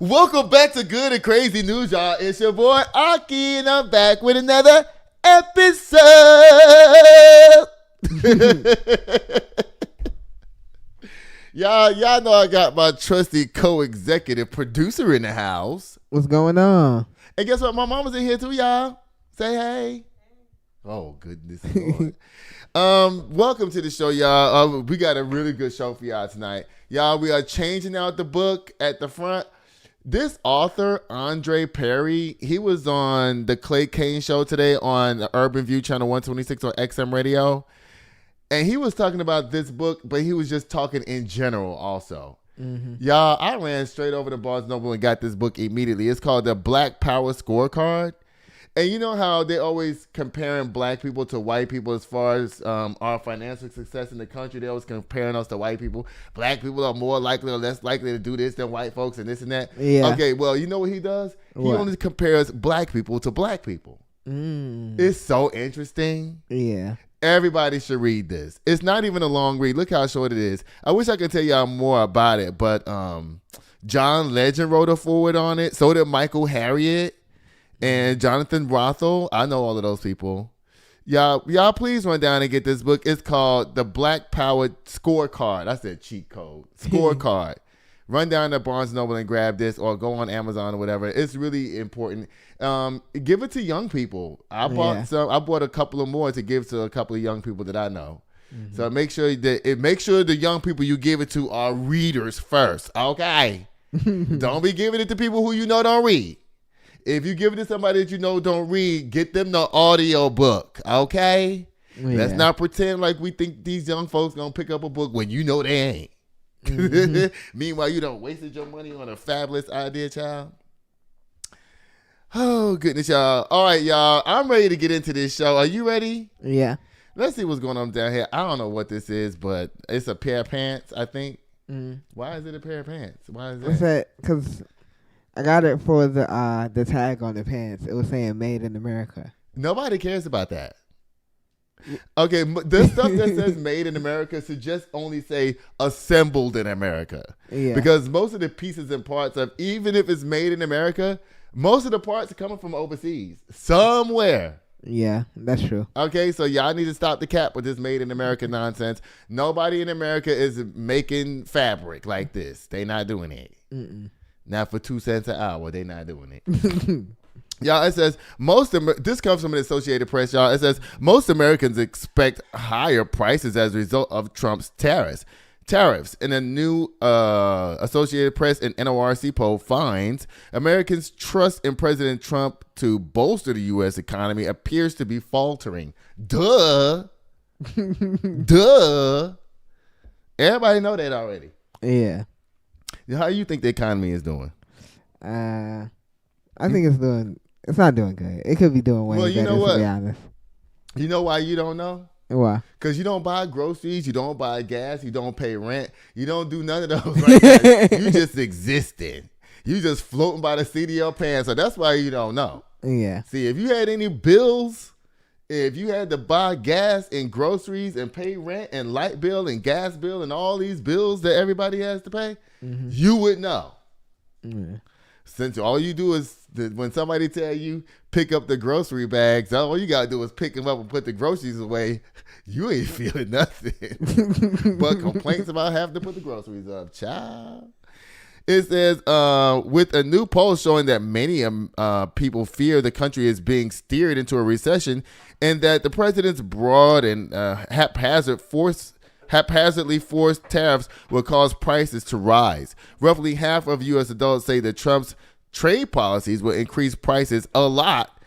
Welcome back to Good and Crazy News, y'all. It's your boy Aki, and I'm back with another episode. Y'all know I got my trusty co-executive producer in the house. What's going on? And guess what? My mama's in here too, y'all. Say hey. Oh, goodness Lord. Welcome to the show, y'all. We got a really good show for y'all tonight. Y'all, we are changing out the book at the front. This author, Andre Perry, he was on the Clay Kane show today on the Urban View Channel 126 on XM Radio. And he was talking about this book, but he was just talking in general also. Mm-hmm. Y'all, I ran straight over to Barnes Noble and got this book immediately. It's called The Black Power Scorecard. And you know how they always comparing black people to white people as far as our financial success in the country? They always comparing us to white people. Black people are more likely or less likely to do this than white folks and this and that. Yeah. Okay, well, you know what he does? What? He only compares black people to black people. It's so interesting. Yeah. Everybody should read this. It's not even a long read. Look how short it is. I wish I could tell y'all more about it, but John Legend wrote a foreword on it. So did Michael Harriot. And Jonathan Rothel, I know all of those people. Y'all please run down and get this book. It's called The Black Power Scorecard. I said cheat code. Scorecard. Run down to Barnes & Noble and grab this, or go on Amazon or whatever. It's really important. Give it to young people. I bought a couple of more to give to a couple of young people that I know. Mm-hmm. So make sure the young people you give it to are readers first. Okay. Don't be giving it to people who you know don't read. If you give it to somebody that you know don't read, get them the audio book, okay? Yeah. Let's not pretend like we think these young folks gonna pick up a book when you know they ain't. Mm-hmm. Meanwhile, you done wasted your money on a fabulous idea, child. Oh, goodness, y'all. All right, y'all. I'm ready to get into this show. Are you ready? Yeah. Let's see what's going on down here. I don't know what this is, but it's a pair of pants, I think. Why is it a pair of pants? Why is that? What's that? Because I got it for the tag on the pants. It was saying "Made in America." Nobody cares about that. Okay, the stuff that says "Made in America" should just only say "Assembled in America." Yeah. Because most of the pieces and parts of, even if it's made in America, most of the parts are coming from overseas somewhere. Yeah, that's true. Okay, so y'all need to stop the cap with this "Made in America" nonsense. Nobody in America is making fabric like this. They not doing it. Not for 2 cents an hour. They not doing it. Y'all, it says, this comes from an Associated Press, y'all. It says, most Americans expect higher prices as a result of Trump's tariffs. In a new Associated Press and NORC poll finds Americans' trust in President Trump to bolster the U.S. economy appears to be faltering. Duh. Everybody know that already. Yeah. How do you think the economy is doing? I think it's not doing good. It could be doing way better, you know what? To be honest. You know why you don't know? Why? Because you don't buy groceries, you don't buy gas, you don't pay rent, you don't do none of those like that. You just existing. You just floating by the seat of your pants. So that's why you don't know. Yeah. See, if you had any bills, if you had to buy gas and groceries and pay rent and light bill and gas bill and all these bills that everybody has to pay, you would know. Since all you do is, when somebody tell you pick up the grocery bags, all you got to do is pick them up and put the groceries away. You ain't feeling nothing but complaints about having to put the groceries up, child. It says, with a new poll showing that many people fear the country is being steered into a recession, and that the president's broad and haphazardly forced tariffs will cause prices to rise. Roughly half of U.S. adults say that Trump's trade policies will increase prices a lot,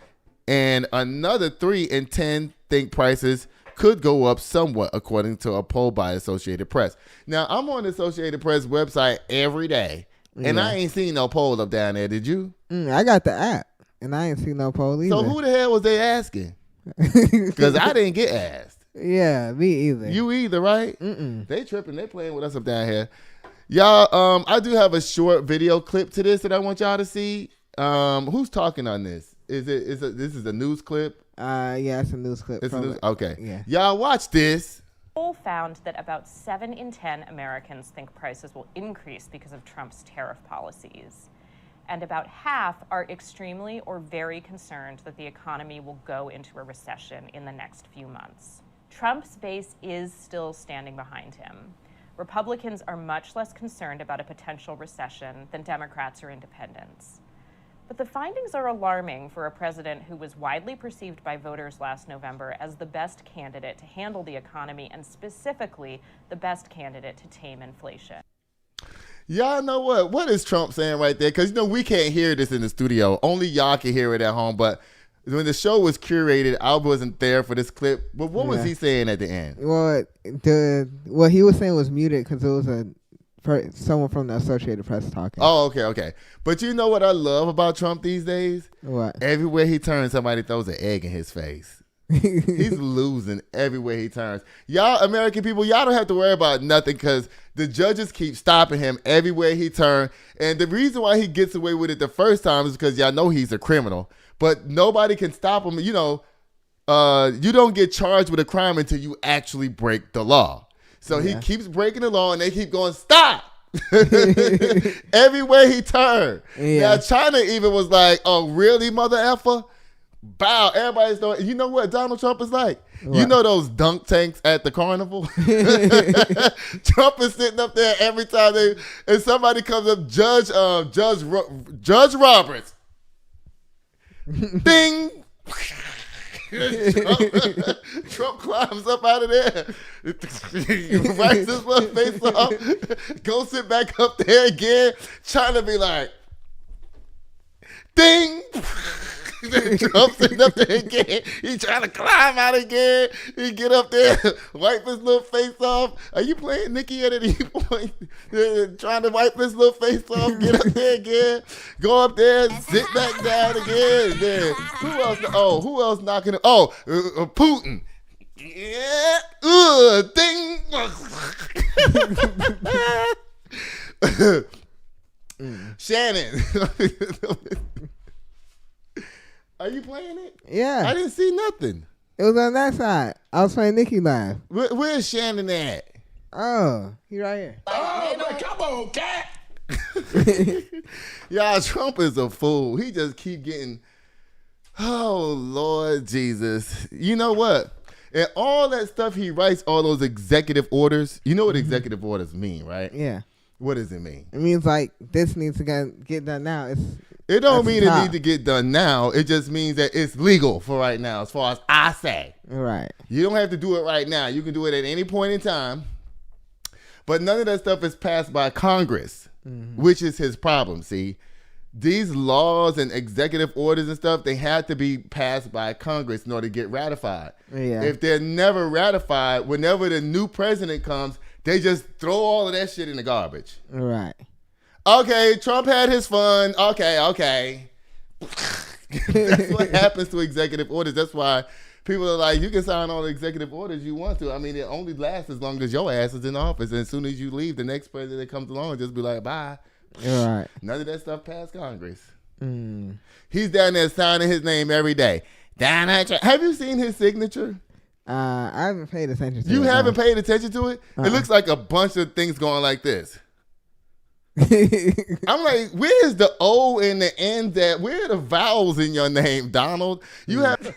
and another 3 in 10 think prices could go up somewhat, according to a poll by Associated Press. Now, I'm on the Associated Press website every day, and I ain't seen no poll up down there. Did you? I got the app, and I ain't seen no poll either. So who the hell was they asking? Because I didn't get asked. Yeah, me either. You either, right? They tripping. They playing with us up down here. Y'all, I do have a short video clip to this that I want y'all to see. Who's talking on this? This is a news clip? Yeah, it's a news clip. Okay. Yeah. Y'all watch this. Poll found that about 7 in 10 Americans think prices will increase because of Trump's tariff policies. and about half are extremely or very concerned that the economy will go into a recession in the next few months. Trump's base is still standing behind him. Republicans are much less concerned about a potential recession than Democrats or independents. But the findings are alarming for a president who was widely perceived by voters last November as the best candidate to handle the economy and specifically the best candidate to tame inflation. Y'all know what? What is Trump saying right there? Because, we can't hear this in the studio. Only y'all can hear it at home. But when the show was curated, I wasn't there for this clip. But what was he saying at the end? Well, what he was saying was muted because it was someone from the Associated Press talking. Oh, okay. But you know what I love about Trump these days? What? Everywhere he turns, somebody throws an egg in his face. He's losing everywhere he turns. Y'all, American people, y'all don't have to worry about nothing because the judges keep stopping him everywhere he turns. And the reason why he gets away with it the first time is because y'all know he's a criminal. But nobody can stop him. You don't get charged with a crime until you actually break the law. So he keeps breaking the law, and they keep going, stop! Everywhere he turned. Yeah. Now, China even was like, oh, really, mother effer? Bow. Everybody's doing. You know what Donald Trump is like? What? You know those dunk tanks at the carnival? Trump is sitting up there every time and somebody comes up, Judge Roberts. Ding! Trump climbs up out of there, wipes his little face off, go sit back up there again, trying to be like, ding! Trump sitting up there again. He trying to climb out again. He get up there, wipe his little face off. Are you playing Nikki at any point? Trying to wipe his little face off, get up there again, go up there, sit back down again. Then who else? Oh, who else knocking it? Oh, Putin. Yeah, ding. Shannon. Are you playing it? Yeah. I didn't see nothing. It was on that side. I was playing Nikki live. Where's Shannon at? Oh, he right here. Oh, come on, cat. Y'all, Trump is a fool. He just keep getting, oh, Lord Jesus. You know what? And all that stuff he writes, all those executive orders, you know what executive orders mean, right? Yeah. What does it mean? It means like this needs to get done now. It don't mean it need to get done now. It just means that it's legal for right now, as far as I say. Right. You don't have to do it right now. You can do it at any point in time. But none of that stuff is passed by Congress, which is his problem, see? These laws and executive orders and stuff, they had to be passed by Congress in order to get ratified. Yeah. If they're never ratified, whenever the new president comes, they just throw all of that shit in the garbage. Right. Okay, Trump had his fun. Okay. That's what happens to executive orders. That's why people are like, you can sign all the executive orders you want to. I mean, it only lasts as long as your ass is in office. And as soon as you leave, the next president that comes along just be like, bye. Right. None of that stuff passed Congress. He's down there signing his name every day. Have you seen his signature? I haven't paid attention to it. You haven't paid attention to it? It looks like a bunch of things going like this. I'm like, where's the O and the N? Where are the vowels in your name, Donald? You have.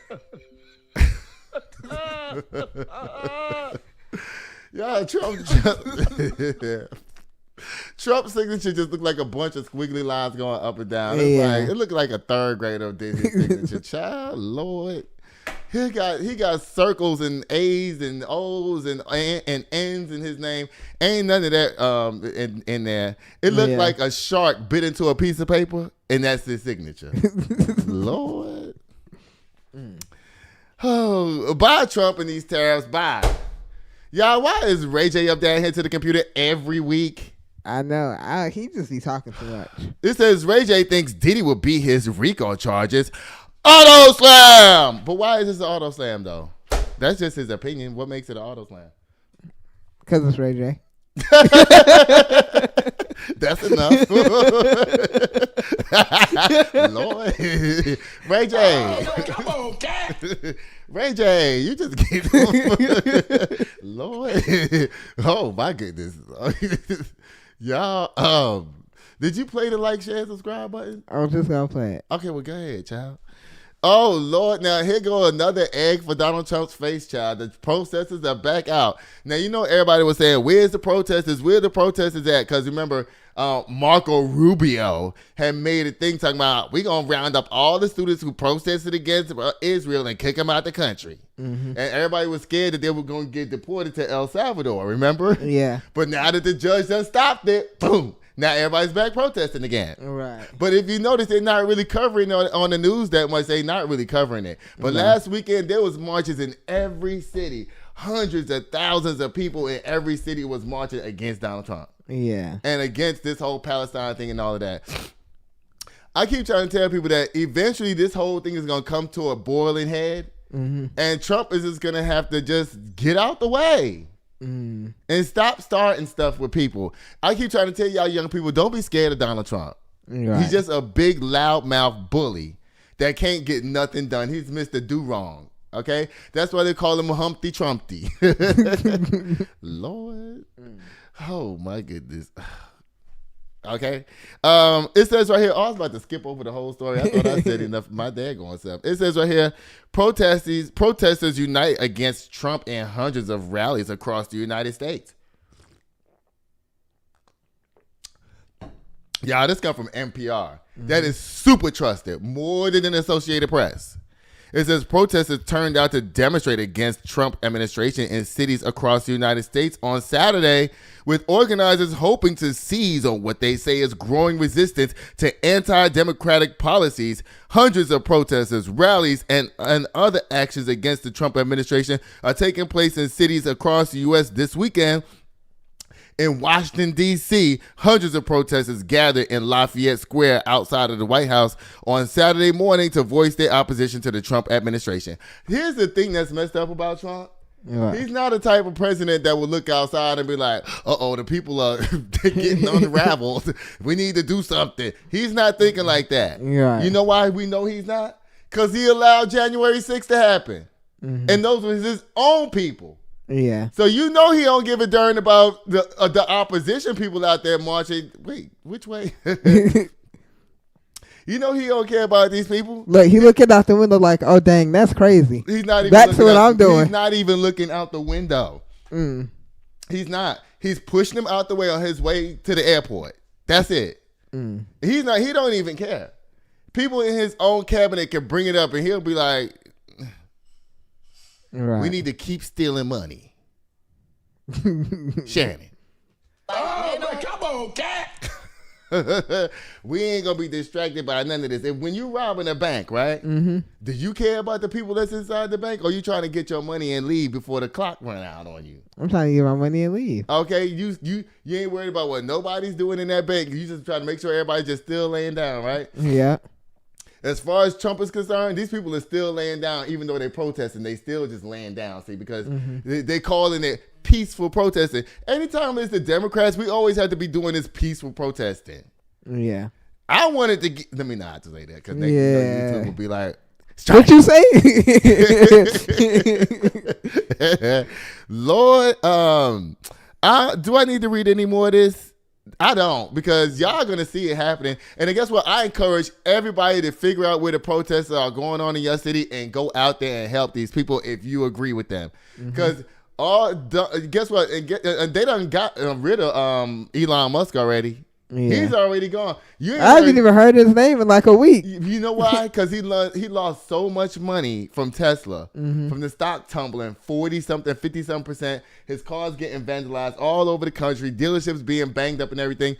Yeah, Trump's signature just looked like a bunch of squiggly lines going up and down. It looked like a third grader did his signature. Child, Lord. He got circles and A's and O's and N's in his name. Ain't none of that in there. It looked like a shark bit into a piece of paper, and that's his signature. Lord. Oh, bye, Trump and these tariffs. Bye. Y'all, why is Ray J up there here to the computer every week? I know. He just be talking too much. It says Ray J thinks Diddy will beat his RICO charges. Auto slam! But why is this an auto slam, though? That's just his opinion. What makes it an auto slam? Because it's Ray J. That's enough. Lord. Ray J. Oh, come on, cat. Ray J, you just keep Lord. Oh, my goodness. Y'all, Did you play the like, share, subscribe button? I was just gonna play it. Okay, well, go ahead, child. Oh, Lord. Now, here go another egg for Donald Trump's face, child. The protesters are back out. Now, you know, everybody was saying, where's the protesters? Where the protesters at? Because remember, Marco Rubio had made a thing talking about, we're going to round up all the students who protested against Israel and kick them out the country. Mm-hmm. And everybody was scared that they were going to get deported to El Salvador, remember? Yeah. But now that the judge done stopped it, boom. Now everybody's back protesting again. Right. But if you notice, they're not really covering on the news that much. They're not really covering it. But last weekend, there was marches in every city. Hundreds of thousands of people in every city was marching against Donald Trump. Yeah. And against this whole Palestine thing and all of that. I keep trying to tell people that eventually this whole thing is going to come to a boiling head. Mm-hmm. And Trump is just going to have to just get out the way. And stop starting stuff with people. I keep trying to tell y'all young people, don't be scared of Donald Trump. Right. He's just a big loudmouth bully that can't get nothing done. He's Mr. Do-Wrong. Okay? That's why they call him Humpty Trumpty. Lord. Oh, my goodness. Okay. It says right here, I was about to skip over the whole story. I thought I said enough. My dad going stuff. It says right here, protesters unite against Trump in hundreds of rallies across the United States. Y'all, this comes from NPR. That is super trusted, more than an Associated Press. It says protesters turned out to demonstrate against Trump administration in cities across the United States on Saturday, with organizers hoping to seize on what they say is growing resistance to anti-democratic policies. Hundreds of protesters, rallies, and other actions against the Trump administration are taking place in cities across the U.S. this weekend. In Washington, D.C., hundreds of protesters gathered in Lafayette Square outside of the White House on Saturday morning to voice their opposition to the Trump administration. Here's the thing that's messed up about Trump. Right. He's not the type of president that will look outside and be like, uh-oh, the people are getting unraveled. We need to do something. He's not thinking like that. Right. You know why we know he's not? Because he allowed January 6th to happen. Mm-hmm. And those were his own people. Yeah. So you know he don't give a darn about the opposition people out there marching. Wait, which way? You know he don't care about these people. Look, he looking out the window like, oh dang, that's crazy. He's not even. That's what I'm doing. He's not even looking out the window. He's not. He's pushing them out the way on his way to the airport. That's it. He's not. He don't even care. People in his own cabinet can bring it up, and he'll be like, right. We need to keep stealing money. Shannon. Oh, but come on, cat. We ain't going to be distracted by none of this. If when you robbing a bank, right? Do you care about the people that's inside the bank, or you trying to get your money and leave before the clock run out on you? I'm trying to get my money and leave. Okay, you ain't worried about what nobody's doing in that bank. You just trying to make sure everybody's just still laying down, right? Yeah. As far as Trump is concerned, these people are still laying down, even though they're protesting. They still just laying down, see, because they calling it peaceful protesting. Anytime it's the Democrats, we always have to be doing this peaceful protesting. Yeah. I wanted to let me not to say that, because next YouTube will be like, what you say? Lord, do I need to read any more of this? I don't, because y'all going to see it happening. And guess what? I encourage everybody to figure out where the protests are going on in your city and go out there and help these people if you agree with them. Because guess what? And they done got rid of Elon Musk already. Yeah. He's already gone. I haven't even heard his name in like a week. You know why? Because he lost so much money from Tesla, from the stock tumbling 40-something, 50-something%. His cars getting vandalized all over the country, dealerships being banged up and everything.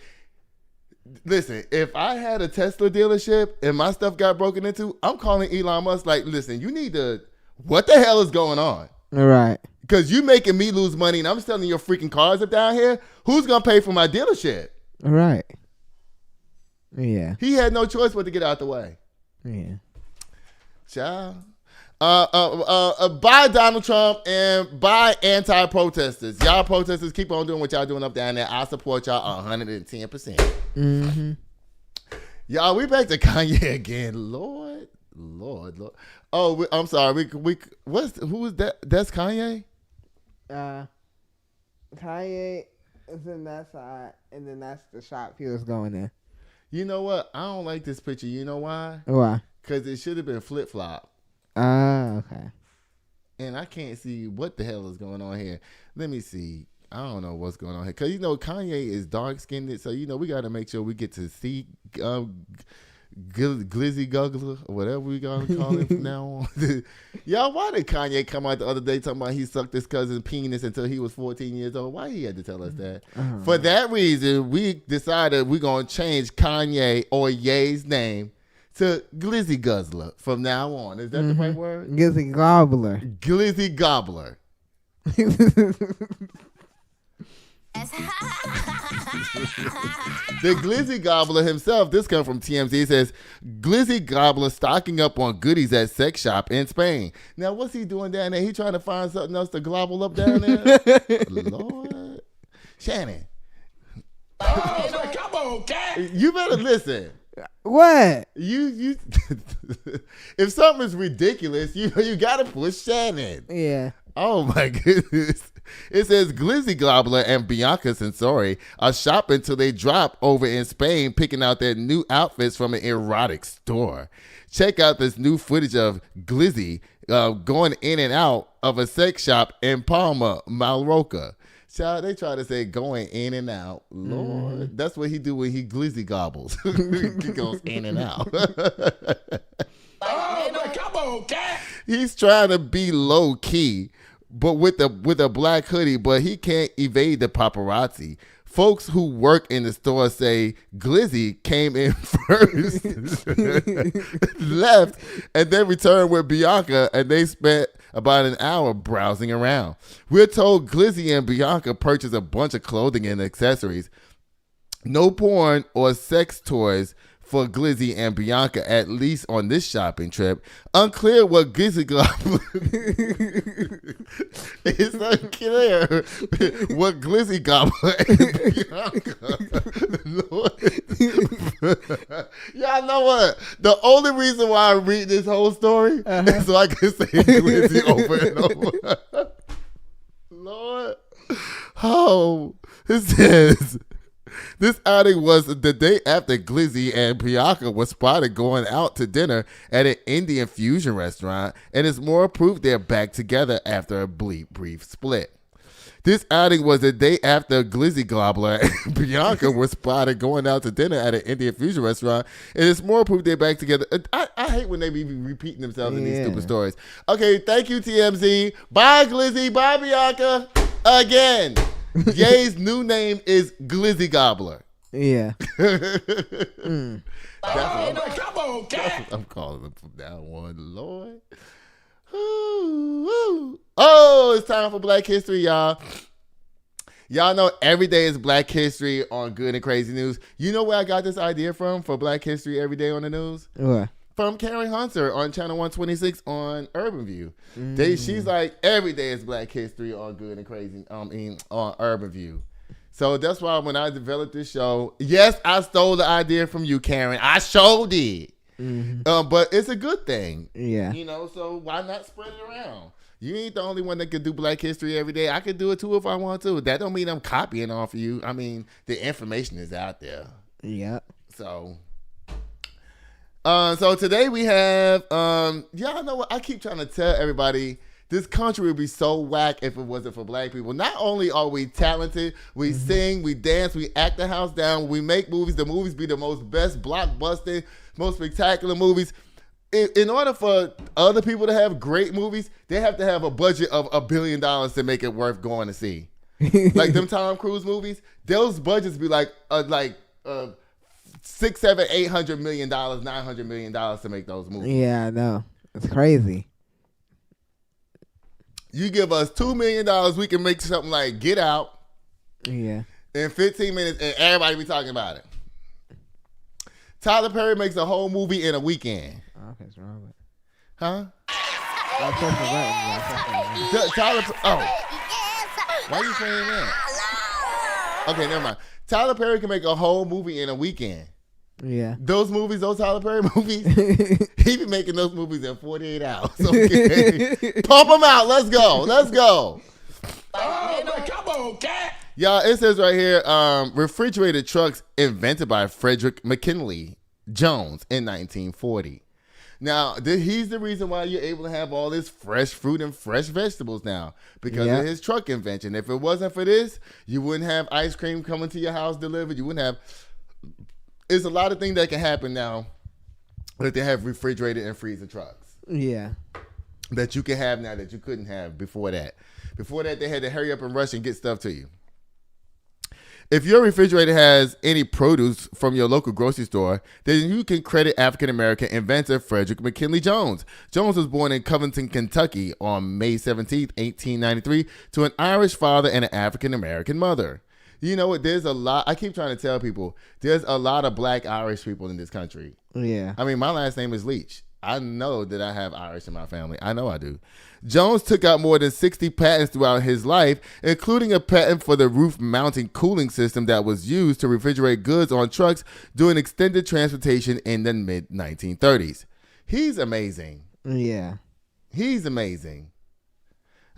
Listen, if I had a Tesla dealership and my stuff got broken into, I'm calling Elon Musk like, listen, you need to, what the hell is going on? All right. Because you making me lose money and I'm selling your freaking cars up down here. Who's going to pay for my dealership? Right. Yeah. He had no choice but to get out the way. Yeah. Child. Buy Donald Trump and buy anti-protesters. Y'all protesters, keep on doing what y'all doing up down there. I support y'all 110%. Y'all, we back to Kanye again. Lord. Oh, I'm sorry. Who is that? That's Kanye? Kanye is in that side, and then that's the shop he was going in. You know what? I don't like this picture. You know why? Why? Because it should have been flip-flop. Okay. And I can't see what the hell is going on here. Let me see. I don't know what's going on here. Because, Kanye is dark-skinned. So, we got to make sure we get to see Glizzy Guggler, or whatever we got to call him from now on. Y'all, why did Kanye come out the other day talking about he sucked his cousin's penis until he was 14 years old? Why he had to tell us that? For that reason, we decided we're going to change Kanye or Ye's name to Glizzy Guzzler from now on. Is that the right word? Glizzy Gobbler. Glizzy Gobbler. The Glizzy Gobbler himself, this comes from TMZ, it says, Glizzy Gobbler stocking up on goodies at sex shop in Spain. Now, what's he doing down there? He trying to find something else to globble up down there? Lord. Shannon. Oh, come on, cat. You better listen. What? You if something is ridiculous, you gotta push Shannon. Yeah. Oh my goodness. It says Glizzy Gobbler and Bianca Sensori are shopping till they drop over in Spain, picking out their new outfits from an erotic store. Check out this new footage of Glizzy going in and out of a sex shop in Palma, Mallorca. Child, they try to say going in and out. Lord, that's what he do when he glizzy gobbles. He goes in and out. Oh, come on, cat. He's trying to be low key, but with a black hoodie, but he can't evade the paparazzi. Folks who work in the store say Glizzy came in first, left, and then returned with Bianca, and they spent about an hour browsing around. We're told Glizzy and Bianca purchased a bunch of clothing and accessories. No porn or sex toys for Glizzy and Bianca, at least on this shopping trip. Unclear what Glizzy Gobbler it's unclear what Glizzy Gobbler and Bianca. Y'all know what? The only reason why I read this whole story is so I can say Glizzy over and over. Lord. Oh, it says this outing was the day after Glizzy and Bianca were spotted going out to dinner at an Indian fusion restaurant, and it's more proof they're back together after a brief split. This outing was the day after Glizzy Gobbler and Bianca were spotted going out to dinner at an Indian fusion restaurant, and it's more proof they're back together. I hate when they be repeating themselves in these stupid stories. Okay, thank you, TMZ. Bye, Glizzy. Bye, Bianca. Again. Ye's new name is Glizzy Gobbler. Yeah. Oh, come on, cat. I'm calling him from now on, Lord. Oh, it's time for Black History, y'all. Y'all know every day is Black History on Good and Crazy News. You know where I got this idea from for Black History every day on the news? What? From Karen Hunter on Channel 126 on Urban View. She's like, every day is Black History on Good and Crazy on Urban View. So that's why when I developed this show, yes, I stole the idea from you, Karen. I sure did. But it's a good thing. Yeah. So why not spread it around? You ain't the only one that can do Black History every day. I could do it too if I want to. That don't mean I'm copying off of you. I mean, the information is out there. Yeah. So today we have, y'all know what? I keep trying to tell everybody this country would be so whack if it wasn't for Black people. Not only are we talented, we sing, we dance, we act the house down, we make movies. The movies be the most best blockbuster, most spectacular movies. In order for other people to have great movies, they have to have a budget of $1 billion to make it worth going to see. Like them Tom Cruise movies, those budgets be like $600, $700, $800 million, $900 million to make those movies. Yeah, I know. It's crazy. You give us $2 million, we can make something like Get Out. Yeah. In 15 minutes, and everybody be talking about it. Tyler Perry makes a whole movie in a weekend. Oh, okay, it's wrong. Huh? Tyler. Why are you saying that? Okay, never mind. Tyler Perry can make a whole movie in a weekend. Yeah. Those movies, those Tyler Perry movies, he be making those movies in 48 hours. Okay? Pump them out. Let's go. Oh, come on, cat. Y'all, it says right here, refrigerated trucks invented by Frederick McKinley Jones in 1940. Now, he's the reason why you're able to have all this fresh fruit and fresh vegetables now, because of his truck invention. If it wasn't for this, you wouldn't have ice cream coming to your house delivered. You wouldn't have. It's a lot of things that can happen now that they have refrigerated and freezer trucks. Yeah. That you can have now that you couldn't have before that. Before that, they had to hurry up and rush and get stuff to you. If your refrigerator has any produce from your local grocery store, then you can credit African-American inventor Frederick McKinley Jones. Jones was born in Covington, Kentucky on May 17, 1893, to an Irish father and an African-American mother. You know what? There's a lot. I keep trying to tell people, there's a lot of black Irish people in this country. Yeah. I mean, my last name is Leach. I know that I have Irish in my family. I know I do. Jones took out more than 60 patents throughout his life, including a patent for the roof-mounting cooling system that was used to refrigerate goods on trucks during extended transportation in the mid-1930s. He's amazing. Yeah. He's amazing.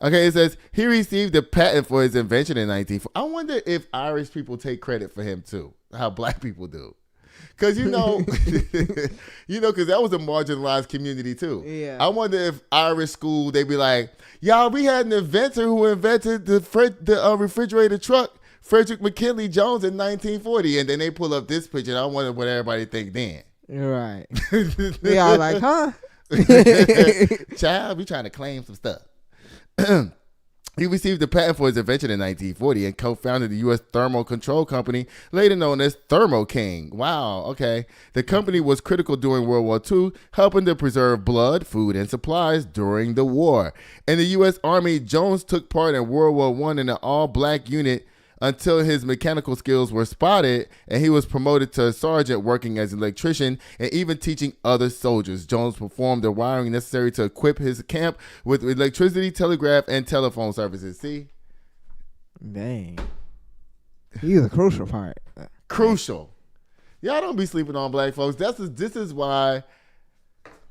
Okay, it says he received a patent for his invention in 1940. I wonder if Irish people take credit for him too, how black people do. Because, because that was a marginalized community, too. Yeah. I wonder if Irish school, they'd be like, y'all, we had an inventor who invented the refrigerated truck, Frederick McKinley Jones, in 1940. And then they pull up this picture, and I wonder what everybody think then. Right. They all like, huh? Child, we trying to claim some stuff. He received a patent for his invention in 1940 and co-founded the U.S. Thermal Control Company, later known as Thermo King. Wow, okay. The company was critical during World War II, helping to preserve blood, food, and supplies during the war. In the U.S. Army, Jones took part in World War I in an all-black unit until his mechanical skills were spotted, and he was promoted to a sergeant working as an electrician and even teaching other soldiers. Jones performed the wiring necessary to equip his camp with electricity, telegraph, and telephone services. See? Dang. He's a crucial part. Crucial. Y'all don't be sleeping on black folks. This is why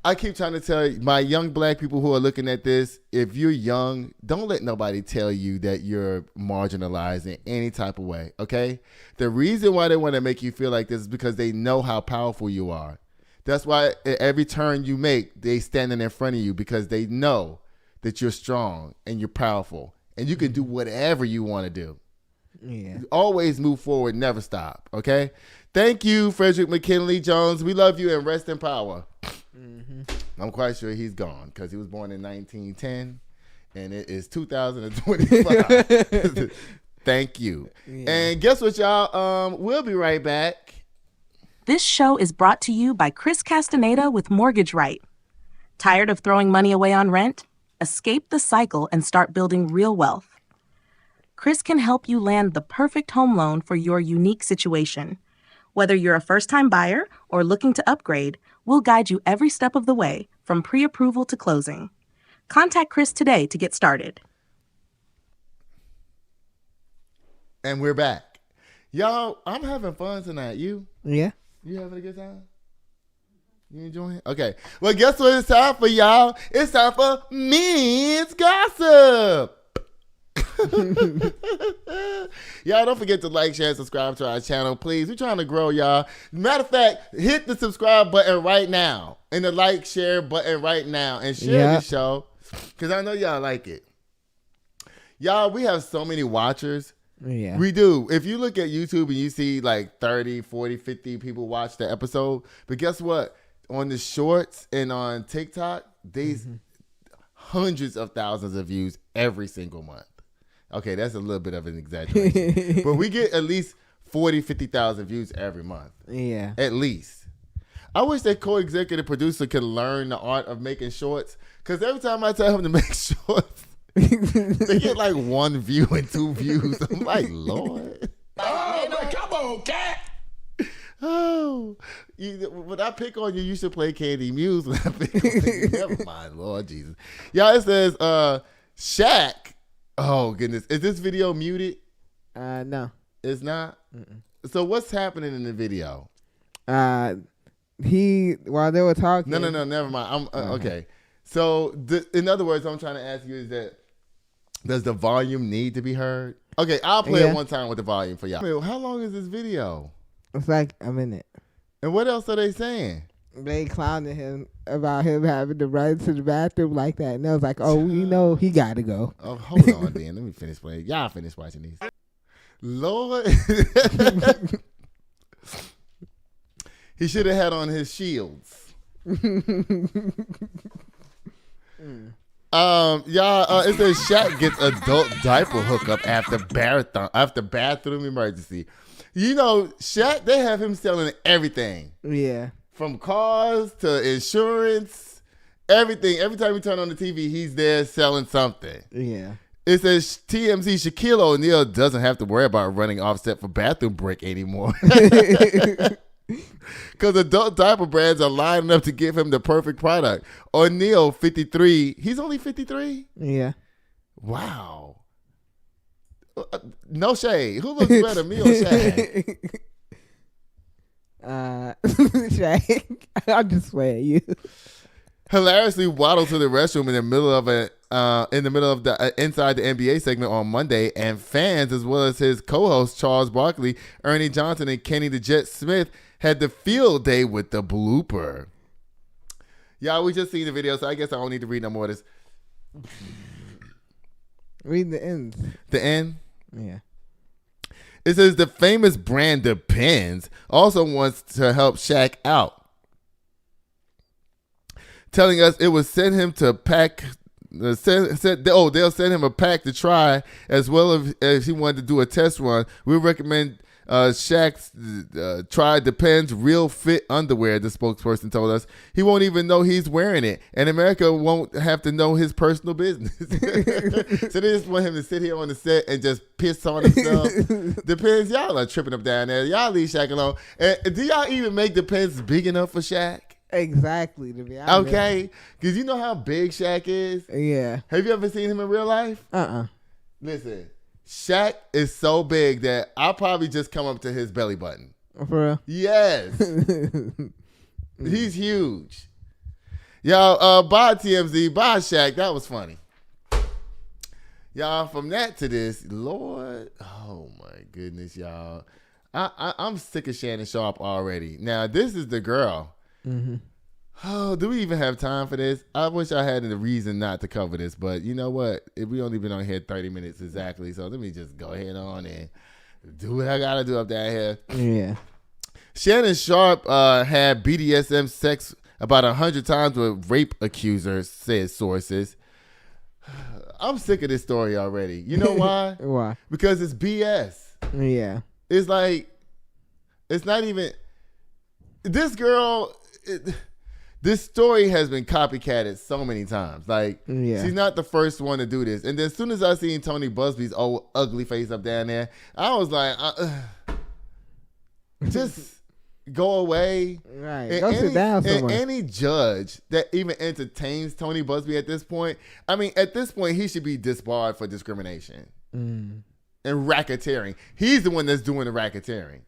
I keep trying to tell my young black people who are looking at this, if you're young, don't let nobody tell you that you're marginalized in any type of way, okay? The reason why they want to make you feel like this is because they know how powerful you are. That's why at every turn you make, they standing in front of you because they know that you're strong and you're powerful and you can do whatever you want to do. Yeah. Always move forward, never stop, okay? Thank you, Frederick McKinley Jones. We love you and rest in power. Mm-hmm. I'm quite sure he's gone because he was born in 1910 and it is 2025. Thank you. Yeah. And guess what, y'all? We'll be right back. This show is brought to you by Chris Castaneda with Mortgage Right. Tired of throwing money away on rent? Escape the cycle and start building real wealth. Chris can help you land the perfect home loan for your unique situation. Whether you're a first-time buyer or looking to upgrade, we'll guide you every step of the way, from pre-approval to closing. Contact Chris today to get started. And we're back. Y'all, I'm having fun tonight. You? Yeah. You having a good time? You enjoying it? Okay. Well, guess what it's time for, y'all? It's time for Men's Gossip. Y'all don't forget to like, share, and subscribe to our channel, please. We're trying to grow, y'all. Matter of fact, hit the subscribe button right now and the like, share button right now and share the show because I know y'all like it. Y'all, we have so many watchers. Yeah. We do. If you look at YouTube and you see like 30, 40, 50 people watch the episode, but guess what? On the shorts and on TikTok, these hundreds of thousands of views every single month. Okay, that's a little bit of an exaggeration. But we get at least 40, 50,000 views every month. Yeah. At least. I wish that co-executive producer could learn the art of making shorts. Because every time I tell him to make shorts, they get like 1 view and 2 views. I'm like, Lord. Oh, come on, cat. Oh, when I pick on you, you should play Candy Muse. When I pick on you. Never mind, Lord Jesus. Y'all, it says Shaq. Oh, goodness. Is this video muted? No. It's not? Mm-mm. So what's happening in the video? While they were talking. No, never mind. I'm okay. So in other words, what I'm trying to ask you is that Does the volume need to be heard? Okay, I'll play it one time with the volume for y'all. I mean, how long is this video? It's like a minute. And what else are they saying? They clowning him about him having to run to the bathroom like that. And I was like, oh, you know, he got to go. Oh, hold on, then. Let me finish playing. Y'all finish watching these. Lord. He should have had on his shields. Y'all, it says Shaq gets adult diaper hookup after bathroom emergency. You know, Shaq, they have him selling everything. Yeah. From cars to insurance, everything. Every time we turn on the TV, he's there selling something. Yeah. It says TMZ Shaquille O'Neal doesn't have to worry about running Offset for bathroom break anymore. Because adult diaper brands are lining up to give him the perfect product. O'Neal, 53. He's only 53? Yeah. Wow. No shade. Who looks better, me or Shaq? Shaq. I'll just swear you. Hilariously waddled to the restroom in the middle of the inside the NBA segment on Monday, and fans as well as his co-hosts Charles Barkley, Ernie Johnson, and Kenny the Jet Smith had the field day with the blooper. Y'all, we just seen the video, so I guess I don't need to read no more of this. Read the end. The end? Yeah. It says the famous brand Depends also wants to help Shaq out, telling us it would send him to pack. They'll send him a pack to try, as well as he wanted to do a test run. We recommend Shaq's try Depends Real Fit underwear, the spokesperson told us. He won't even know he's wearing it, and America won't have to know his personal business. So they just want him to sit here on the set and just piss on himself. Depends, y'all are tripping up down there. Y'all leave Shaq alone. And do y'all even make Depends big enough for Shaq? Exactly, to be honest. Okay, because you know how big Shaq is? Yeah. Have you ever seen him in real life? Listen, Shaq is so big that I'll probably just come up to his belly button. For real? Yes. He's huge. Y'all, bye TMZ, bye Shaq. That was funny. Y'all, from that to this, Lord, oh my goodness, y'all. I'm sick of Shannon Sharpe already. Now, this is the girl. Mm-hmm. Oh, do we even have time for this? I wish I had a reason not to cover this, but you know what? We only been on here 30 minutes exactly, so let me just go ahead on and do what I gotta do up down here. Yeah. Shannon Sharpe had BDSM sex about 100 times with rape accusers, said sources. I'm sick of this story already. You know why? Why? Because it's BS. Yeah. It's like, it's not even, this girl, this story has been copycatted so many times. Like, she's not the first one to do this. And then as soon as I seen Tony Busby's old ugly face up down there, I was like, just go away. Right. And Go sit down somewhere. And any judge that even entertains Tony Busby at this point, I mean, at this point, he should be disbarred for discrimination and racketeering. He's the one that's doing the racketeering.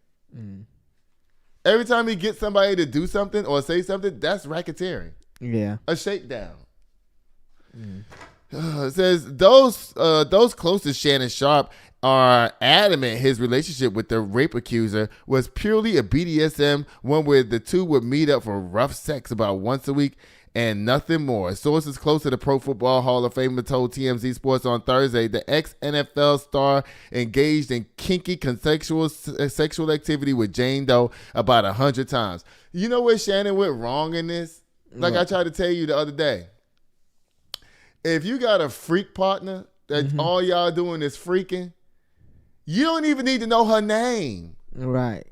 Every time he gets somebody to do something or say something, that's racketeering. Yeah. A shakedown. It says those close to Shannon Sharpe are adamant his relationship with the rape accuser was purely a BDSM, one where the two would meet up for rough sex about once a week and nothing more. Sources close to the Pro Football Hall of Fame told TMZ Sports on Thursday the ex-NFL star engaged in kinky consensual sexual activity with Jane Doe about 100 times. You know where Shannon went wrong in this? Like I tried to tell you the other day. If you got a freak partner that all y'all doing is freaking, you don't even need to know her name. Right.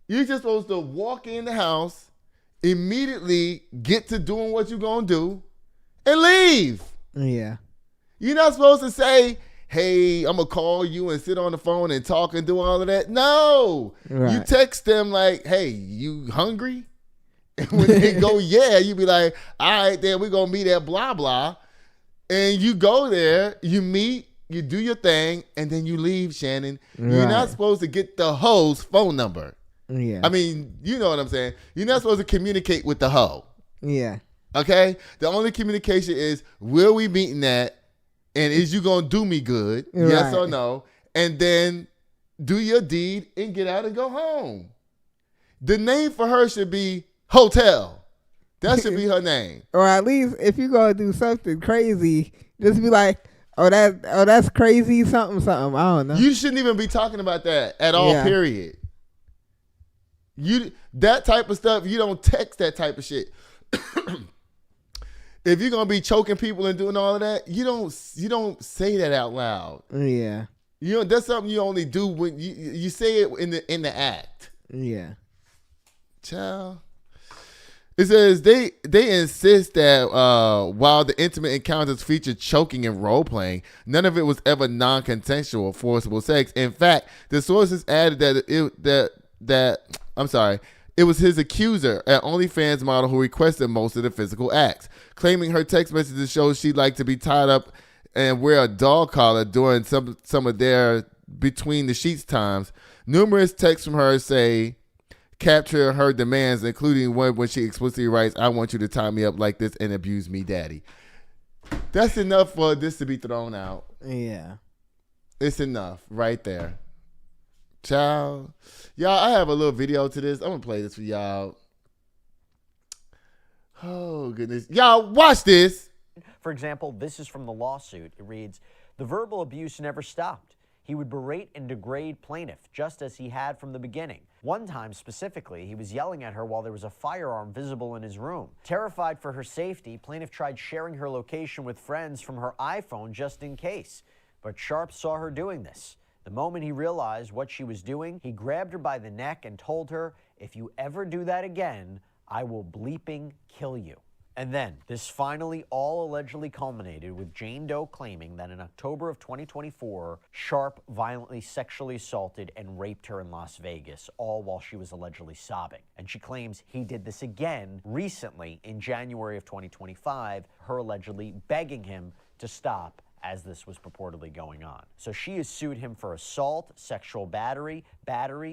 You're just supposed to walk in the house, immediately get to doing what you're going to do, and leave. Yeah. You're not supposed to say, hey, I'm going to call you and sit on the phone and talk and do all of that. No. Right. You text them like, hey, you hungry? And when they go, yeah, you be like, all right, then we're going to meet at blah, blah. And you go there, you meet, you do your thing, and then you leave, Shannon. Right. You're not supposed to get the hoe's phone number. Yeah. I mean, you know what I'm saying. You're not supposed to communicate with the hoe. Yeah. Okay? The only communication is where we meeting at And is you going to do me good? Yes or no? And then do your deed and get out and go home. The name for her should be Hotel. That should be her name. Or at least if you're going to do something crazy, just be like, that's crazy, something. I don't know. You shouldn't even be talking about that at all, period. That type of stuff, you don't text that type of shit. If you're gonna be choking people and doing all of that, you don't say that out loud. Yeah. That's something you only do when you say it in the act. Yeah. Child. It says they insist that while the intimate encounters featured choking and role playing, none of it was ever non-consensual or forcible sex. In fact, the sources added it was his accuser, an OnlyFans model, who requested most of the physical acts, claiming her text messages showed she'd like to be tied up and wear a dog collar during some of their between the sheets times. Numerous texts from her say capture her demands, including one when she explicitly writes, "I want you to tie me up like this and abuse me, daddy." That's enough for this to be thrown out. Yeah. It's enough right there. Child. Y'all, I have a little video to this. I'm going to play this for y'all. Oh, goodness. Y'all, watch this. For example, this is from the lawsuit. It reads, "The verbal abuse never stopped. He would berate and degrade plaintiff, just as he had from the beginning. One time specifically, he was yelling at her while there was a firearm visible in his room. Terrified for her safety, plaintiff tried sharing her location with friends from her iPhone just in case. But Sharpe saw her doing this. The moment he realized what she was doing, he grabbed her by the neck and told her, 'If you ever do that again, I will bleeping kill you.'" And then, this finally all allegedly culminated with Jane Doe claiming that in October of 2024, Sharpe violently sexually assaulted and raped her in Las Vegas, all while she was allegedly sobbing. And she claims he did this again recently in January of 2025, her allegedly begging him to stop as this was purportedly going on. So she has sued him for assault, sexual battery,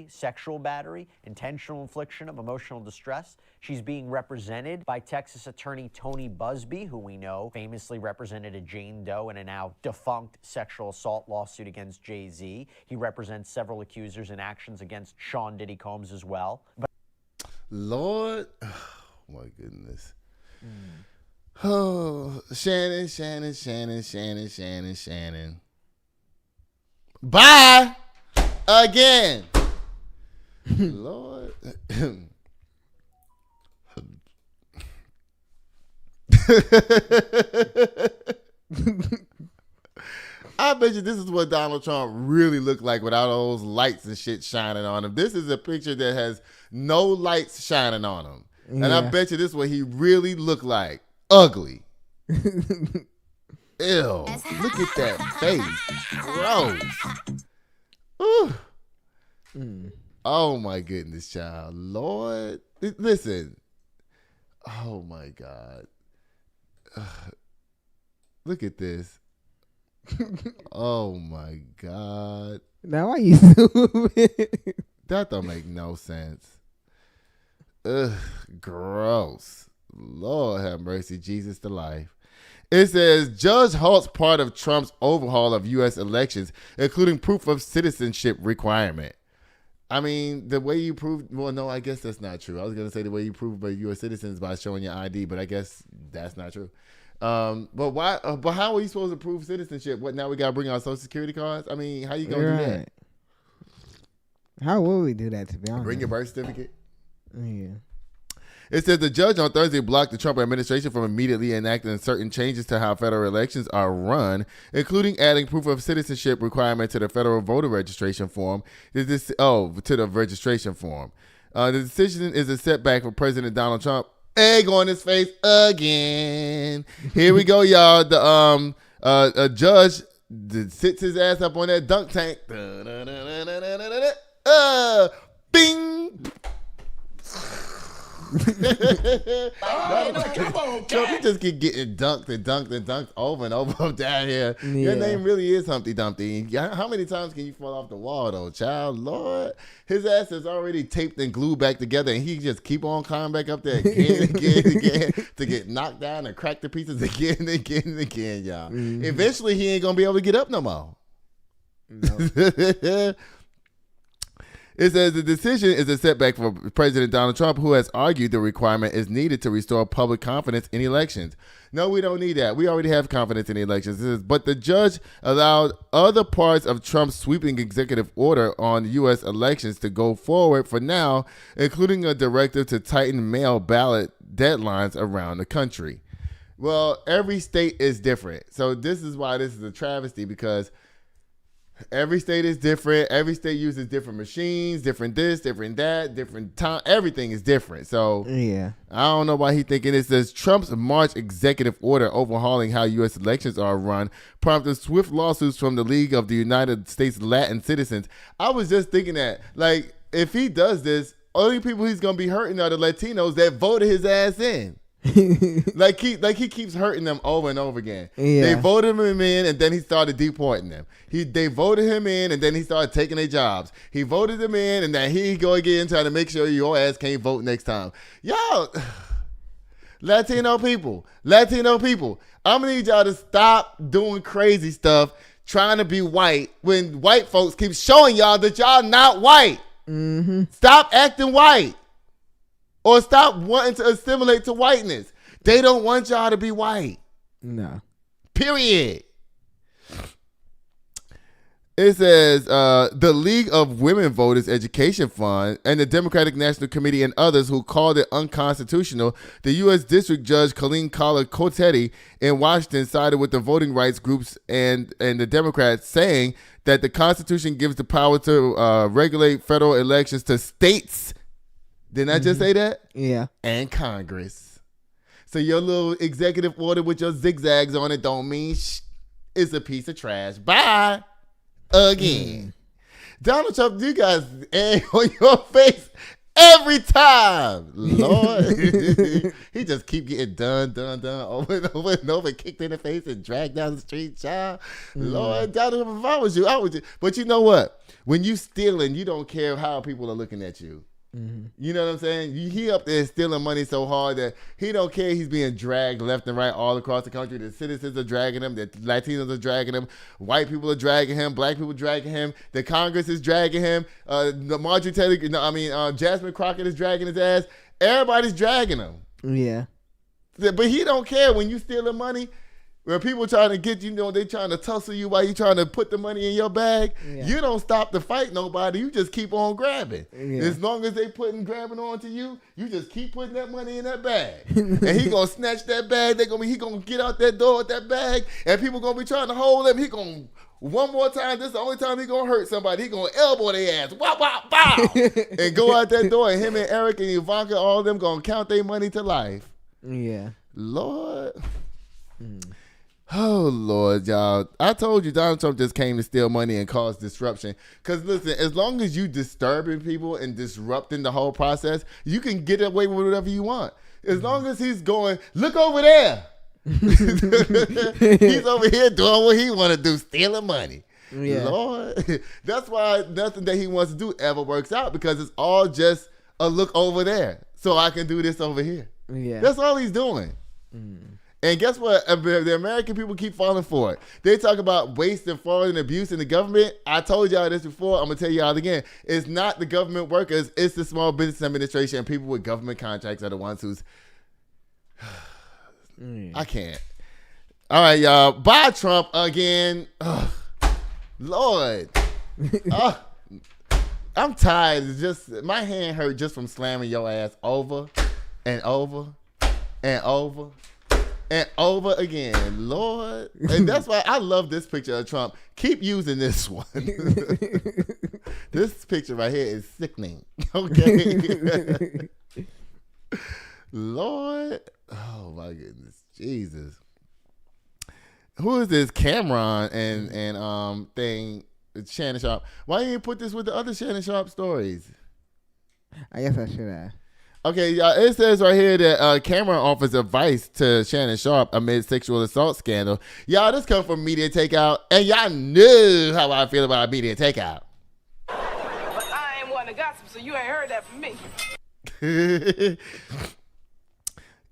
sexual battery, intentional infliction of emotional distress. She's being represented by Texas attorney Tony Busby, who we know famously represented a Jane Doe in a now defunct sexual assault lawsuit against Jay-Z. He represents several accusers in actions against Sean Diddy Combs as well. Lord, oh my goodness. Oh, Shannon. Bye again. Lord. I bet you this is what Donald Trump really looked like without all those lights and shit shining on him. This is a picture that has no lights shining on him. Yeah. And I bet you this is what he really looked like. Ugly. Ew. Look at that face. Gross. Ooh. Oh my goodness, child. Lord. Listen. Oh my God. Look at this. Oh my God. Now why you zooming? That don't make no sense. Ugh, gross. Lord have mercy, Jesus to life. It says, judge halts part of Trump's overhaul of U.S. elections, including proof of citizenship requirement. I mean, the way you prove, well, no, I guess that's not true. I was going to say the way you prove by U.S. citizens by showing your ID, but I guess that's not true. But why? But how are you supposed to prove citizenship? What, now we got to bring our social security cards? I mean, how you going to do that? How will we do that, to be honest? Bring your birth certificate? Yeah. It says the judge on Thursday blocked the Trump administration from immediately enacting certain changes to how federal elections are run, including adding proof of citizenship requirement to the federal voter registration form. To the registration form. The decision is a setback for President Donald Trump. Egg on his face again. Here we go, y'all. A judge sits his ass up on that dunk tank. Bing. Come on, Trump, you just keep getting dunked and dunked and dunked over and over down here. Your Yeah. name really is Humpty Dumpty. How many times can you fall off the wall, though, child? Lord, his ass is already taped and glued back together, and he just keep on climbing back up there again and again and again to get knocked down and cracked to pieces again and again and again, y'all. Mm-hmm. Eventually, he ain't gonna be able to get up no more. No. It says the decision is a setback for President Donald Trump, who has argued the requirement is needed to restore public confidence in elections. No, we don't need that. We already have confidence in the elections. It says, but the judge allowed other parts of Trump's sweeping executive order on U.S. elections to go forward for now, including a directive to tighten mail ballot deadlines around the country. Well, every state is different. So this is why this is a travesty, because every state is different. Every state uses different machines, different this, different that, different time. Everything is different. So Yeah. I don't know why he's thinking it. Says Trump's March executive order overhauling how U.S. elections are run prompted swift lawsuits from the League of the United States Latin Citizens. I was just thinking that, like, if he does this, only people he's gonna be hurting are the Latinos that voted his ass in. like he keeps hurting them over and over again. Yeah. They voted him in, and then he started deporting them. They voted him in, and then he started taking their jobs. He voted them in, and then he go again trying to make sure your ass can't vote next time. Y'all, Latino people, I'm gonna need y'all to stop doing crazy stuff, trying to be white when white folks keep showing y'all that y'all not white. Mm-hmm. Stop acting white. Or stop wanting to assimilate to whiteness. They don't want y'all to be white. No. Period. It says the League of Women Voters Education Fund and the Democratic National Committee and others who called it unconstitutional. The U.S. District Judge Colleen Collar-Cotetti in Washington sided with the voting rights groups and the Democrats, saying that the Constitution gives the power to regulate federal elections to states. Didn't I just say that? Yeah. And Congress. So your little executive order with your zigzags on it don't mean it's a piece of trash. Bye. Again. Donald Trump, you guys egg on your face every time. Lord. He just keep getting done over and over and over, kicked in the face and dragged down the street, child. Lord, Donald Trump, if I was you, I would. But you know what? When you stealing, you don't care how people are looking at you. Mm-hmm. You know what I'm saying? He up there stealing money so hard that he don't care. He's being dragged left and right all across the country. The citizens are dragging him. The Latinos are dragging him. White people are dragging him. Black people are dragging him. The Congress is dragging him. The Marjorie Taylor, Jasmine Crockett is dragging his ass. Everybody's dragging him. Yeah. But he don't care when you stealing money. Where people trying to get you, they trying to tussle you while you trying to put the money in your bag. Yeah. You don't stop to fight nobody. You just keep on grabbing. Yeah. As long as they grabbing on to you, you just keep putting that money in that bag. And he gonna snatch that bag. He gonna get out that door with that bag, and people gonna be trying to hold him. He gonna one more time. This is the only time he gonna hurt somebody. He gonna elbow their ass, wow, wow, bow, and go out that door. And him and Eric and Ivanka, all of them gonna count their money to life. Yeah, Lord. Oh, Lord, y'all. I told you Donald Trump just came to steal money and cause disruption. Because, listen, as long as you disturbing people and disrupting the whole process, you can get away with whatever you want. As long as he's going, look over there. He's over here doing what he want to do, stealing money. Yeah. Lord. That's why nothing that he wants to do ever works out, because it's all just a look over there so I can do this over here. Yeah. That's all he's doing. And guess what? The American people keep falling for it. They talk about waste and fraud and abuse in the government. I told y'all this before. I'm going to tell y'all again. It's not the government workers. It's the Small Business Administration and people with government contracts are the ones who's... I can't. All right, y'all. Bye, Trump, again. Ugh. Lord. I'm tired. It's just my hand hurt just from slamming your ass over and over and over and over again, Lord. And that's why I love this picture of Trump. Keep using this one. This picture right here is sickening. Okay. Lord. Oh my goodness. Jesus. Who is this Cameron and thing? Shannon Sharpe. Why didn't you put this with the other Shannon Sharpe stories? I guess I should have. Okay, y'all, it says right here that Cameron offers advice to Shannon Sharpe amid sexual assault scandal. Y'all, this comes from Media Takeout, and y'all know how I feel about Media Takeout. But I ain't one to gossip, so you ain't heard that from me.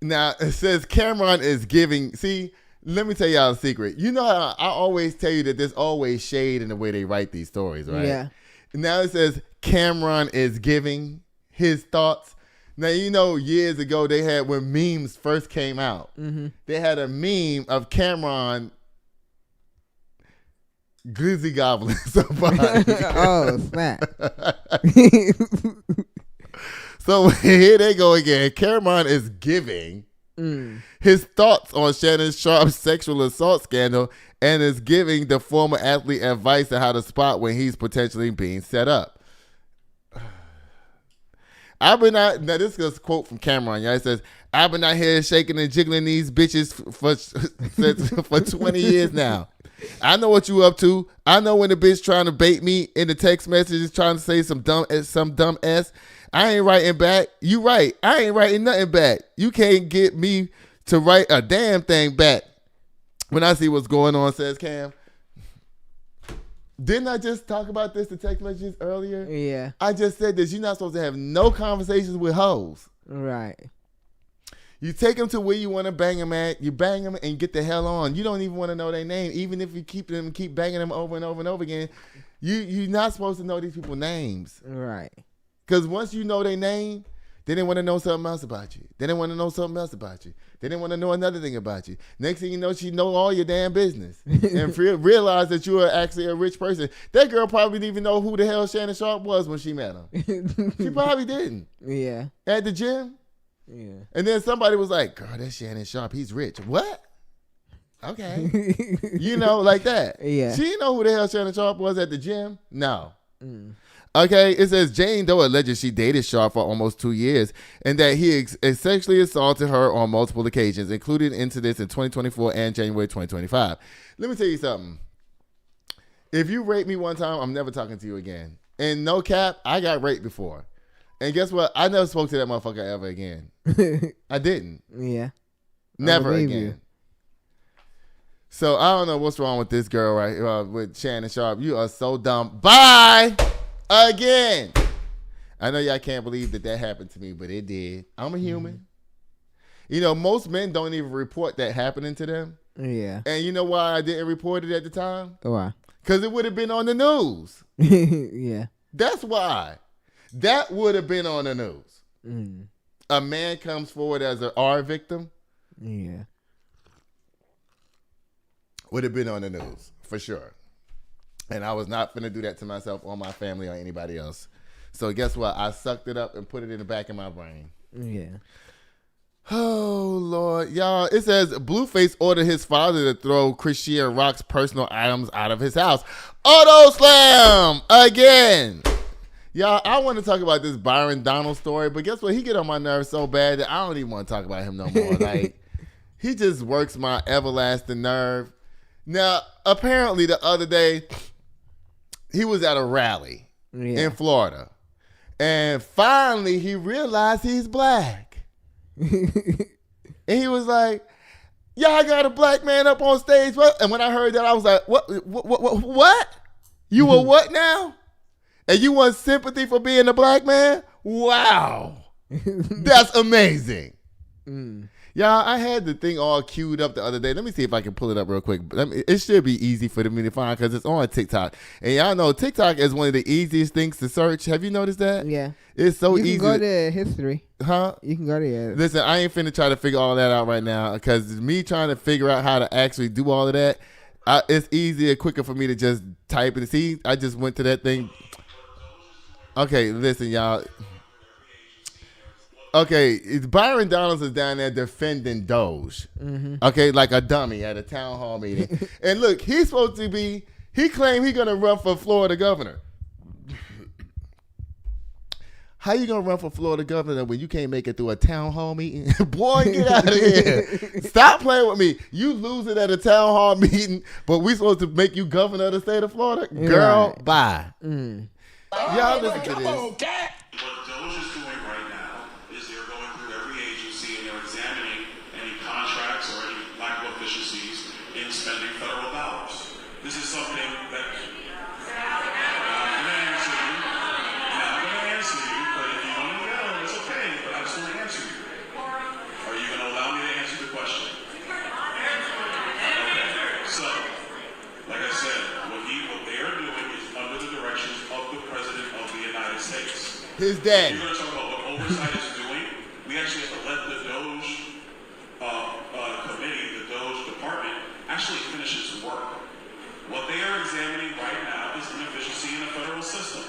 Now, it says Cameron is giving... See, let me tell y'all a secret. You know how I always tell you that there's always shade in the way they write these stories, right? Yeah. Now it says Cameron is giving his thoughts. Now, you know, years ago, they had, when memes first came out, they had a meme of Cameron glizzy gobbling somebody. Oh, snap. So here they go again. Cameron is giving his thoughts on Shannon Sharpe's sexual assault scandal and is giving the former athlete advice on how to spot when he's potentially being set up. I've been out. Now this is a quote from Cameron. Y'all. It says, "I've been out here shaking and jiggling these bitches for 20 years now. I know what you up to. I know when the bitch trying to bait me in the text messages, trying to say some dumb s. I ain't writing back. You right. I ain't writing nothing back. You can't get me to write a damn thing back. When I see what's going on," says Cam. Didn't I just talk about this in text messages earlier? Yeah. I just said this. You're not supposed to have no conversations with hoes. Right. You take them to where you want to bang them at. You bang them and get the hell on. You don't even want to know their name. Even if you keep banging them over and over and over again, you're not supposed to know these people's names. Right. Because once you know their name, then they want to know something else about you. Then they want to know something else about you. Then they want to know another thing about you. Next thing you know, she know all your damn business. And realize that you are actually a rich person. That girl probably didn't even know who the hell Shannon Sharpe was when she met him. She probably didn't. Yeah. At the gym. Yeah. And then somebody was like, "Girl, that's Shannon Sharpe. He's rich." What? Okay. You know, like that. Yeah. She didn't know who the hell Shannon Sharpe was at the gym? No. Okay, it says Jane Doe alleged she dated Sharpe for almost 2 years and that he sexually assaulted her on multiple occasions, including incidents in 2024 and January 2025. Let me tell you something. If you rape me one time, I'm never talking to you again. And no cap, I got raped before. And guess what? I never spoke to that motherfucker ever again. I didn't. Yeah. Never believe again. you. So I don't know what's wrong with this girl right with Shannon Sharpe. You are so dumb. Bye again. I know y'all can't believe that happened to me, but it did. I'm a human. You know, most men don't even report that happening to them. Yeah. And you know why I didn't report it at the time? Why? Because it would have been on the news. Yeah. That's why. That would have been on the news. A man comes forward as an R victim. Yeah. Would have been on the news, for sure. And I was not finna do that to myself or my family or anybody else. So guess what? I sucked it up and put it in the back of my brain. Yeah. Oh, Lord. Y'all, it says Blueface ordered his father to throw Christian Rock's personal items out of his house. Auto slam again. Y'all, I want to talk about this Byron Donalds story, but guess what? He get on my nerves so bad that I don't even want to talk about him no more. Like, he just works my everlasting nerve. Now, apparently the other day, he was at a rally in Florida. And finally, he realized he's black. And he was like, "Yeah, I got a black man up on stage." What? And when I heard that, I was like, what? You a what now? And you want sympathy for being a black man? Wow. That's amazing. Y'all, I had the thing all queued up the other day. Let me see if I can pull it up real quick. It should be easy for me to find because it's on TikTok. And y'all know TikTok is one of the easiest things to search. Have you noticed that? Yeah. It's so easy. You can go to history. Huh? You can go to Listen, I ain't finna try to figure all that out right now because me trying to figure out how to actually do all of that, it's easier, quicker for me to just type it. See, I just went to that thing. Okay, listen, y'all. Okay, Byron Donalds is down there defending DOGE. Okay, like a dummy at a town hall meeting. And look, he's supposed to be, he claimed he's going to run for Florida governor. How you going to run for Florida governor when you can't make it through a town hall meeting? Boy, get out of here. Stop playing with me. You lose it at a town hall meeting, but we supposed to make you governor of the state of Florida? Girl, Right. bye. Y'all listen to this. Come on, cat. What DOGE is doing right now is they're This is something that I'm going to answer you, but if you want to yell, it's okay, but I just want to answer you. Are you going to allow me to answer the question? Okay, so, like I said, what they are doing is under the directions of the President of the United States. His daddy. You're going to talk about what oversight is doing. We actually have to let the DOGE committee, the DOGE department, actually finish its work. What they are examining right now is inefficiency in the federal system.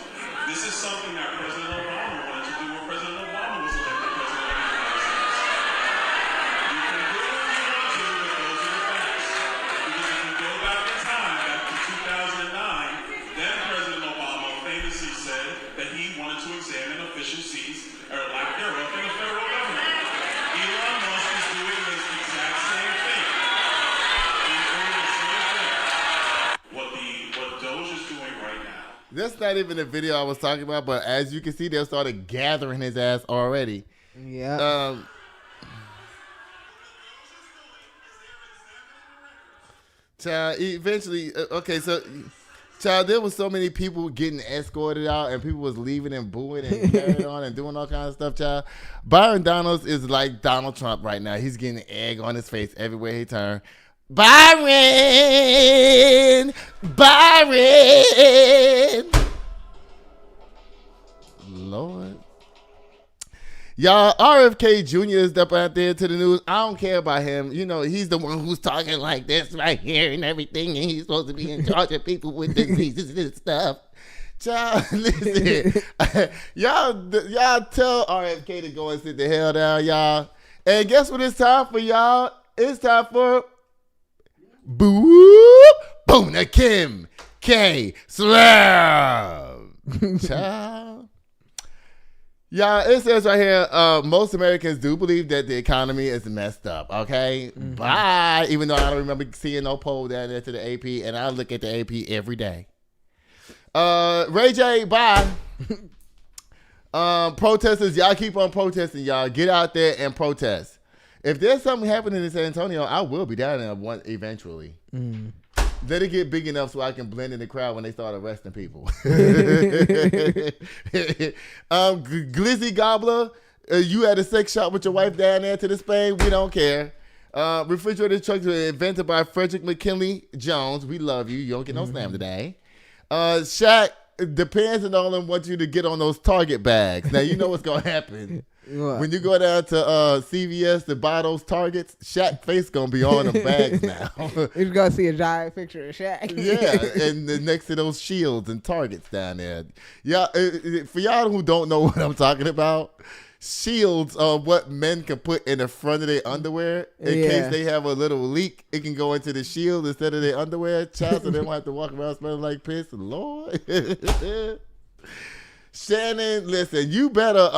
This is something that President Obama wanted to do when President Obama was elected president of the United States. You can do what you want to, but those are the facts. Because if you go back in time, back to 2009, then President Obama famously said that he wanted to examine efficiencies, or lack thereof, in the federal government. Elon Musk is doing this exact same thing. What DOGE is doing right now. That's not even the video I was talking about, but as you can see, they started gathering his ass already. Yeah. Child, eventually, okay, so, child, there was so many people getting escorted out, and people was leaving and booing and carrying on and doing all kinds of stuff, child. Byron Donalds is like Donald Trump right now. He's getting egg on his face everywhere he turns. Byron! Lord. Y'all, RFK Jr. is up out there to the news. I don't care about him. You know, he's the one who's talking like this right here and everything, and he's supposed to be in charge of people with diseases and stuff. Child, listen. y'all tell RFK to go and sit the hell down, y'all. And guess what it's time for, y'all? It's time for Boona Kim K Slammm. Child. Y'all, it says right here, most Americans do believe that the economy is messed up, okay? Mm-hmm. Bye. Even though I don't remember seeing no poll down there to the AP, and I look at the AP every day. Ray J, bye. Protesters, y'all keep on protesting, y'all. Get out there and protest. If there's something happening in San Antonio, I will be down there eventually. Mm. Let it get big enough so I can blend in the crowd when they start arresting people. Glizzy Gobbler, you had a sex shop with your wife down there to the Spain. We don't care. Refrigerated trucks were invented by Frederick McKinley Jones. We love you. You don't get no slam today. Shaq, depends on all of them want you to get on those Target bags. Now, you know what's going to happen. What? When you go down to CVS to buy those Targets, Shaq face going to be on the bags now. You're going to see a giant picture of Shaq. Yeah, and next to those shields and Targets down there. Yeah, for y'all who don't know what I'm talking about, shields are what men can put in the front of their underwear in case they have a little leak. It can go into the shield instead of their underwear, child, so they don't have to walk around smelling like piss. Lord. Shannon, listen, you better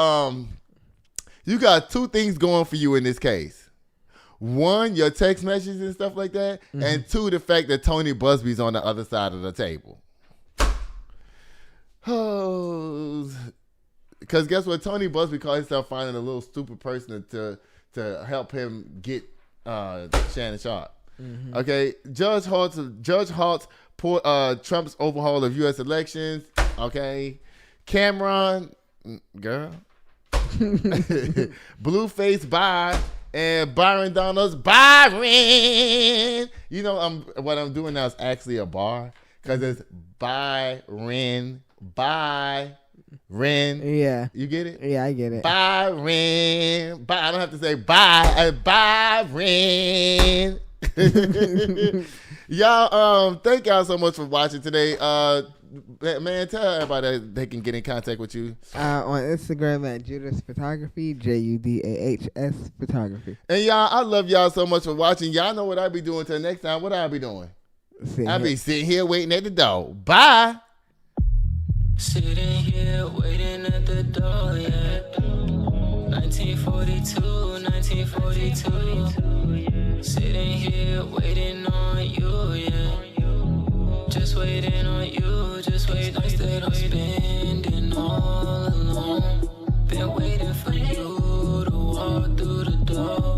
you got two things going for you in this case. One, your text messages and stuff like that, and two, the fact that Tony Busby's on the other side of the table. Oh, because guess what? Tony Busby called himself finding a little stupid person to help him get Shannon Sharpe. Mm-hmm. Okay, Judge Halts Trump's overhaul of U.S. elections. Okay, Cameron, girl. Blueface bye and Byron Donalds Byron. You know what I'm doing now is actually a bar because it's Byron. Yeah, you get it? Yeah, I get it. Byron. I don't have to say bye. Byron. Y'all, thank y'all so much for watching today. Man, tell everybody that they can get in contact with you. On Instagram at Judas Photography, JUDAHS Photography. And y'all, I love y'all so much for watching. Y'all know what I be doing till next time. What I be doing? I be sitting here waiting at the door. Bye. Sitting here waiting at the door, yeah. 1942. Sitting here waiting on you, yeah. Just waiting on you, just waiting, I'm spinning.